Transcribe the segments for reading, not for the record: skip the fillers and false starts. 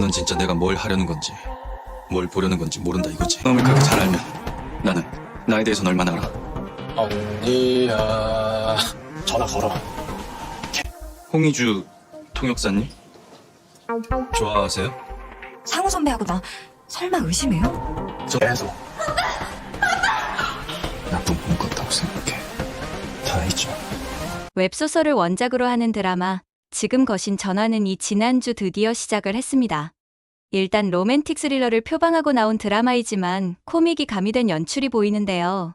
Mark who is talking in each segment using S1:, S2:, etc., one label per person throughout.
S1: 넌 진짜 내가 뭘 하려는 건지, 뭘 보려는 건지 모른다 이거지. 놈을 그렇게 잘 알면 나는 나에 대해서는 얼마나 알아?
S2: 언니야, 전화 걸어.
S1: 홍희주 통역사님? 좋아하세요?
S3: 상우 선배하고 나 설마 의심해요?
S2: 계속 나쁜 꿈 꿨다고 생각해. 다 잊어.
S4: 웹소설을 원작으로 하는 드라마 지금 거신 전화는 이 지난주 드디어 시작을 했습니다. 일단 로맨틱 스릴러를 표방하고 나온 드라마이지만 코믹이 가미된 연출이 보이는데요.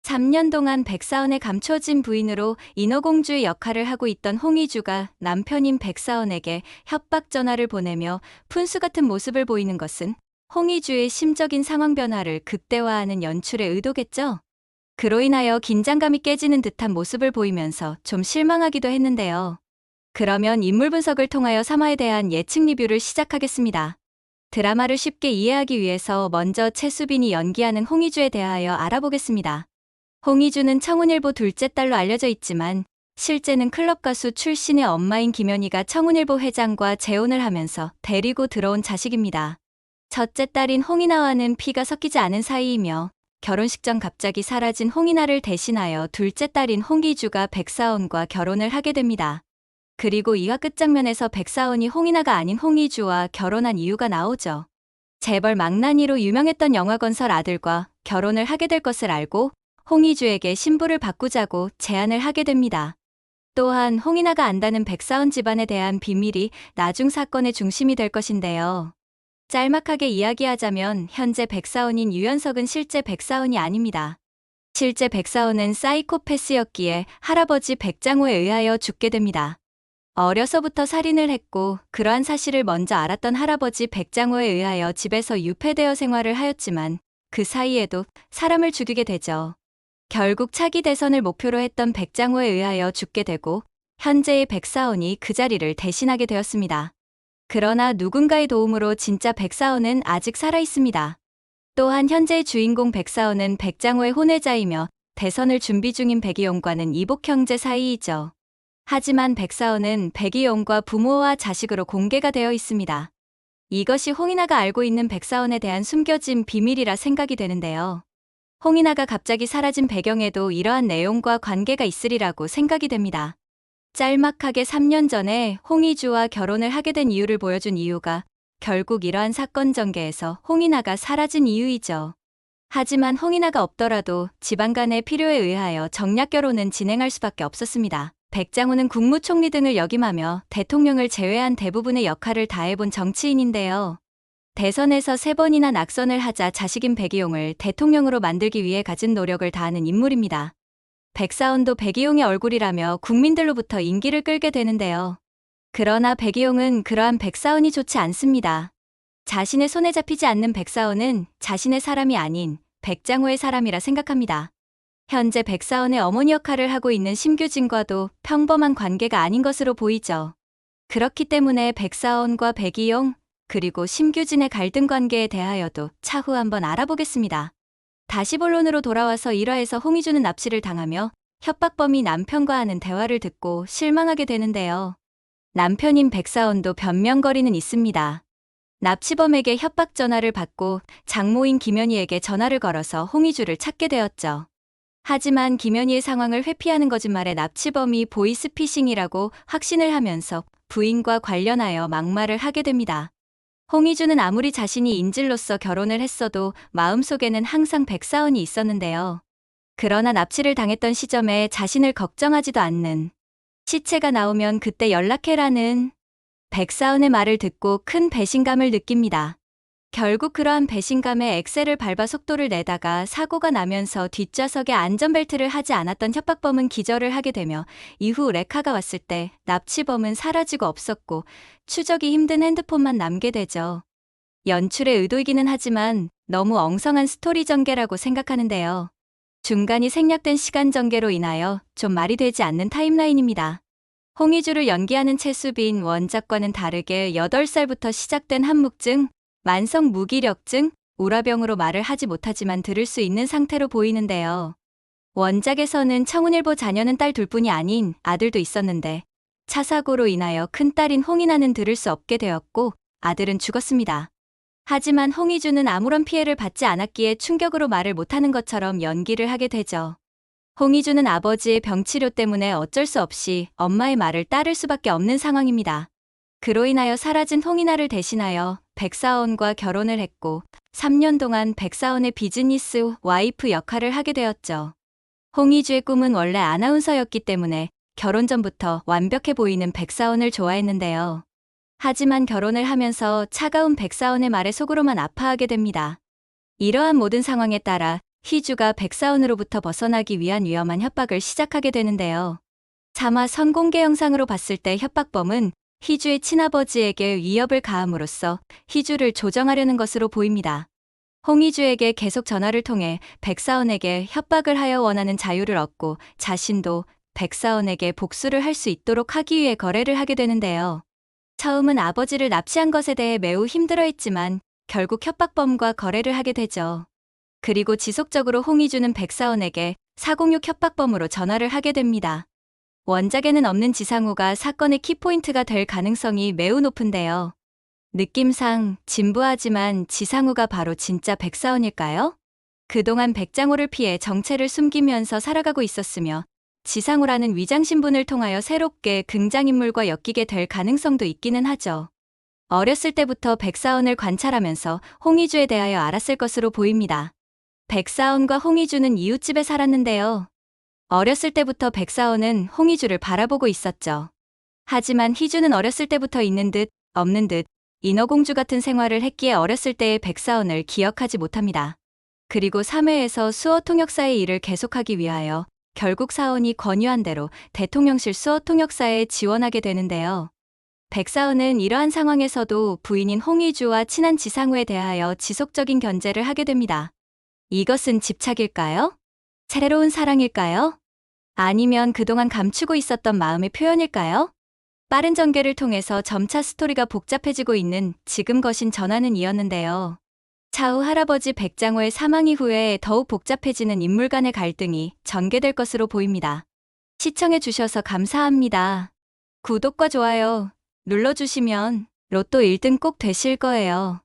S4: 3년 동안 백사원의 감춰진 부인으로 인어공주의 역할을 하고 있던 홍희주가 남편인 백사원에게 협박 전화를 보내며 푼수 같은 모습을 보이는 것은 홍희주의 심적인 상황 변화를 극대화하는 연출의 의도겠죠? 그로 인하여 긴장감이 깨지는 듯한 모습을 보이면서 좀 실망하기도 했는데요. 그러면 인물 분석을 통하여 3화에 대한 예측 리뷰를 시작하겠습니다. 드라마를 쉽게 이해하기 위해서 먼저 최수빈이 연기하는 홍희주에 대하여 알아보겠습니다. 홍희주는 청운일보 둘째 딸로 알려져 있지만 실제는 클럽 가수 출신의 엄마인 김연희가 청운일보 회장과 재혼을 하면서 데리고 들어온 자식입니다. 첫째 딸인 홍이나와는 피가 섞이지 않은 사이이며 결혼식 전 갑자기 사라진 홍이나를 대신하여 둘째 딸인 홍희주가 백사원과 결혼을 하게 됩니다. 그리고 2화 끝장면에서 백사원이 홍이나가 아닌 홍희주와 결혼한 이유가 나오죠. 재벌 망나니로 유명했던 영화건설 아들과 결혼을 하게 될 것을 알고 홍희주에게 신부를 바꾸자고 제안을 하게 됩니다. 또한 홍이나가 안다는 백사원 집안에 대한 비밀이 나중 사건의 중심이 될 것인데요. 짤막하게 이야기하자면 현재 백사원인 유연석은 실제 백사원이 아닙니다. 실제 백사원은 사이코패스였기에 할아버지 백장호에 의하여 죽게 됩니다. 어려서부터 살인을 했고 그러한 사실을 먼저 알았던 할아버지 백장호에 의하여 집에서 유폐되어 생활을 하였지만 그 사이에도 사람을 죽이게 되죠. 결국 차기 대선을 목표로 했던 백장호에 의하여 죽게 되고 현재의 백사원이 그 자리를 대신하게 되었습니다. 그러나 누군가의 도움으로 진짜 백사원은 아직 살아있습니다. 또한 현재의 주인공 백사원은 백장호의 혼외자이며 대선을 준비 중인 백이용과는 이복 형제 사이이죠. 하지만 백사원은 백이용과 부모와 자식으로 공개가 되어 있습니다. 이것이 홍이나가 알고 있는 백사원에 대한 숨겨진 비밀이라 생각이 되는데요. 홍이나가 갑자기 사라진 배경에도 이러한 내용과 관계가 있으리라고 생각이 됩니다. 짤막하게 3년 전에 홍희주와 결혼을 하게 된 이유를 보여준 이유가 결국 이러한 사건 전개에서 홍이나가 사라진 이유이죠. 하지만 홍이나가 없더라도 집안 간의 필요에 의하여 정략 결혼은 진행할 수밖에 없었습니다. 백장호는 국무총리 등을 역임하며 대통령을 제외한 대부분의 역할을 다해본 정치인인데요. 대선에서 3번이나 낙선을 하자 자식인 백이용을 대통령으로 만들기 위해 가진 노력을 다하는 인물입니다. 백사원도 백이용의 얼굴이라며 국민들로부터 인기를 끌게 되는데요. 그러나 백이용은 그러한 백사원이 좋지 않습니다. 자신의 손에 잡히지 않는 백사원은 자신의 사람이 아닌 백장호의 사람이라 생각합니다. 현재 백사원의 어머니 역할을 하고 있는 심규진과도 평범한 관계가 아닌 것으로 보이죠. 그렇기 때문에 백사원과 백이용, 그리고 심규진의 갈등 관계에 대하여도 차후 한번 알아보겠습니다. 다시 본론으로 돌아와서 1화에서 홍희주는 납치를 당하며 협박범이 남편과 하는 대화를 듣고 실망하게 되는데요. 남편인 백사원도 변명거리는 있습니다. 납치범에게 협박 전화를 받고 장모인 김연희에게 전화를 걸어서 홍희주를 찾게 되었죠. 하지만 김연희의 상황을 회피하는 거짓말에 납치범이 보이스피싱이라고 확신을 하면서 부인과 관련하여 막말을 하게 됩니다. 홍희주는 아무리 자신이 인질로서 결혼을 했어도 마음속에는 항상 백사원이 있었는데요. 그러나 납치를 당했던 시점에 자신을 걱정하지도 않는, 시체가 나오면 그때 연락해라는 백사원의 말을 듣고 큰 배신감을 느낍니다. 결국 그러한 배신감에 엑셀을 밟아 속도를 내다가 사고가 나면서 뒷좌석에 안전벨트를 하지 않았던 협박범은 기절을 하게 되며 이후 레카가 왔을 때 납치범은 사라지고 없었고 추적이 힘든 핸드폰만 남게 되죠. 연출의 의도이기는 하지만 너무 엉성한 스토리 전개라고 생각하는데요. 중간이 생략된 시간 전개로 인하여 좀 말이 되지 않는 타임라인입니다. 홍희주를 연기하는 최수빈, 원작과는 다르게 8살부터 시작된 한묵증, 만성 무기력증, 우라병으로 말을 하지 못하지만 들을 수 있는 상태로 보이는데요. 원작에서는 청운일보 자녀는 딸 둘뿐이 아닌 아들도 있었는데 차 사고로 인하여 큰딸인 홍이나는 들을 수 없게 되었고 아들은 죽었습니다. 하지만 홍희주는 아무런 피해를 받지 않았기에 충격으로 말을 못하는 것처럼 연기를 하게 되죠. 홍희주는 아버지의 병치료 때문에 어쩔 수 없이 엄마의 말을 따를 수밖에 없는 상황입니다. 그로 인하여 사라진 홍인아를 대신하여 백사원과 결혼을 했고 3년 동안 백사원의 비즈니스 와이프 역할을 하게 되었죠. 홍희주의 꿈은 원래 아나운서였기 때문에 결혼 전부터 완벽해 보이는 백사원을 좋아했는데요. 하지만 결혼을 하면서 차가운 백사원의 말에 속으로만 아파하게 됩니다. 이러한 모든 상황에 따라 희주가 백사원으로부터 벗어나기 위한 위험한 협박을 시작하게 되는데요. 차마 선공개 영상으로 봤을 때 협박범은 희주의 친아버지에게 위협을 가함으로써 희주를 조정하려는 것으로 보입니다. 홍희주에게 계속 전화를 통해 백사원에게 협박을 하여 원하는 자유를 얻고 자신도 백사원에게 복수를 할 수 있도록 하기 위해 거래를 하게 되는데요. 처음은 아버지를 납치한 것에 대해 매우 힘들어했지만 결국 협박범과 거래를 하게 되죠. 그리고 지속적으로 홍희주는 백사원에게 406 협박범으로 전화를 하게 됩니다. 원작에는 없는 지상우가 사건의 키포인트가 될 가능성이 매우 높은데요. 느낌상 진부하지만 지상우가 바로 진짜 백사원일까요? 그동안 백장호를 피해 정체를 숨기면서 살아가고 있었으며 지상우라는 위장신분을 통하여 새롭게 등장인물과 엮이게 될 가능성도 있기는 하죠. 어렸을 때부터 백사원을 관찰하면서 홍희주에 대하여 알았을 것으로 보입니다. 백사원과 홍희주는 이웃집에 살았는데요. 어렸을 때부터 백사원은 홍희주를 바라보고 있었죠. 하지만 희주는 어렸을 때부터 있는 듯 없는 듯 인어공주 같은 생활을 했기에 어렸을 때의 백사원을 기억하지 못합니다. 그리고 3회에서 수어통역사의 일을 계속하기 위하여 결국 사원이 권유한 대로 대통령실 수어통역사에 지원하게 되는데요. 백사원은 이러한 상황에서도 부인인 홍희주와 친한 지상우에 대하여 지속적인 견제를 하게 됩니다. 이것은 집착일까요? 새로운 사랑일까요? 아니면 그동안 감추고 있었던 마음의 표현일까요? 빠른 전개를 통해서 점차 스토리가 복잡해지고 있는 지금 거신 전화는 이었는데요. 차후 할아버지 백장호의 사망 이후에 더욱 복잡해지는 인물 간의 갈등이 전개될 것으로 보입니다. 시청해주셔서 감사합니다. 구독과 좋아요 눌러주시면 로또 1등 꼭 되실 거예요.